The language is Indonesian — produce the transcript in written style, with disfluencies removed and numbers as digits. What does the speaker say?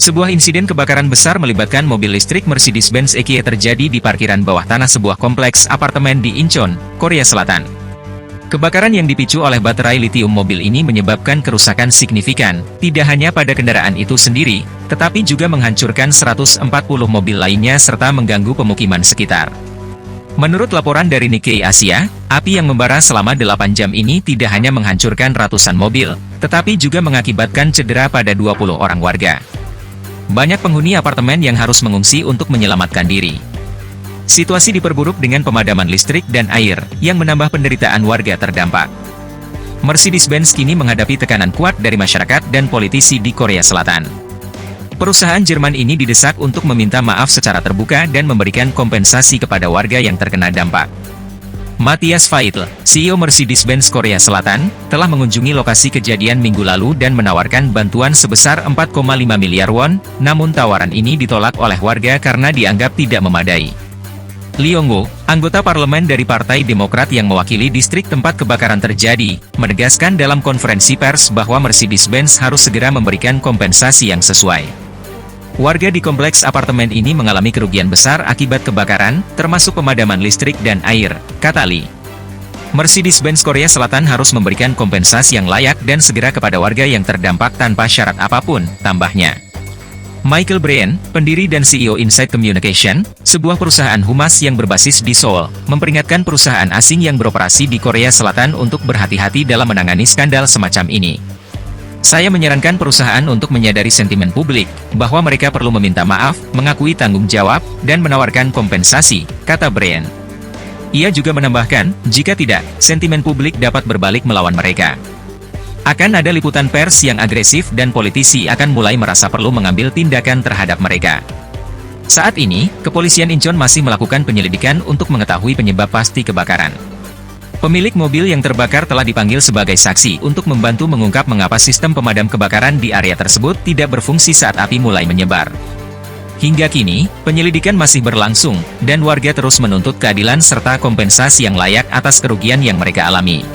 Sebuah insiden kebakaran besar melibatkan mobil listrik Mercedes-Benz EQE terjadi di parkiran bawah tanah sebuah kompleks apartemen di Incheon, Korea Selatan. Kebakaran yang dipicu oleh baterai litium mobil ini menyebabkan kerusakan signifikan, tidak hanya pada kendaraan itu sendiri, tetapi juga menghancurkan 140 mobil lainnya serta mengganggu pemukiman sekitar. Menurut laporan dari Nikkei Asia, api yang membara selama 8 jam ini tidak hanya menghancurkan ratusan mobil, tetapi juga mengakibatkan cedera pada 20 orang warga. Banyak penghuni apartemen yang harus mengungsi untuk menyelamatkan diri. Situasi diperburuk dengan pemadaman listrik dan air, yang menambah penderitaan warga terdampak. Mercedes-Benz kini menghadapi tekanan kuat dari masyarakat dan politisi di Korea Selatan. Perusahaan Jerman ini didesak untuk meminta maaf secara terbuka dan memberikan kompensasi kepada warga yang terkena dampak. Matthias Veitel, CEO Mercedes-Benz Korea Selatan, telah mengunjungi lokasi kejadian minggu lalu dan menawarkan bantuan sebesar 4,5 miliar won, namun tawaran ini ditolak oleh warga karena dianggap tidak memadai. Lee Yong-woo, anggota parlemen dari Partai Demokrat yang mewakili distrik tempat kebakaran terjadi, menegaskan dalam konferensi pers bahwa Mercedes-Benz harus segera memberikan kompensasi yang sesuai. Warga di kompleks apartemen ini mengalami kerugian besar akibat kebakaran, termasuk pemadaman listrik dan air, kata Lee. Mercedes-Benz Korea Selatan harus memberikan kompensasi yang layak dan segera kepada warga yang terdampak tanpa syarat apapun, tambahnya. Michael Bryan, pendiri dan CEO Insight Communication, sebuah perusahaan humas yang berbasis di Seoul, memperingatkan perusahaan asing yang beroperasi di Korea Selatan untuk berhati-hati dalam menangani skandal semacam ini. Saya menyarankan perusahaan untuk menyadari sentimen publik, bahwa mereka perlu meminta maaf, mengakui tanggung jawab, dan menawarkan kompensasi, kata Bryan. Ia juga menambahkan, jika tidak, sentimen publik dapat berbalik melawan mereka. Akan ada liputan pers yang agresif dan politisi akan mulai merasa perlu mengambil tindakan terhadap mereka. Saat ini, kepolisian Incheon masih melakukan penyelidikan untuk mengetahui penyebab pasti kebakaran. Pemilik mobil yang terbakar telah dipanggil sebagai saksi untuk membantu mengungkap mengapa sistem pemadam kebakaran di area tersebut tidak berfungsi saat api mulai menyebar. Hingga kini, penyelidikan masih berlangsung, dan warga terus menuntut keadilan serta kompensasi yang layak atas kerugian yang mereka alami.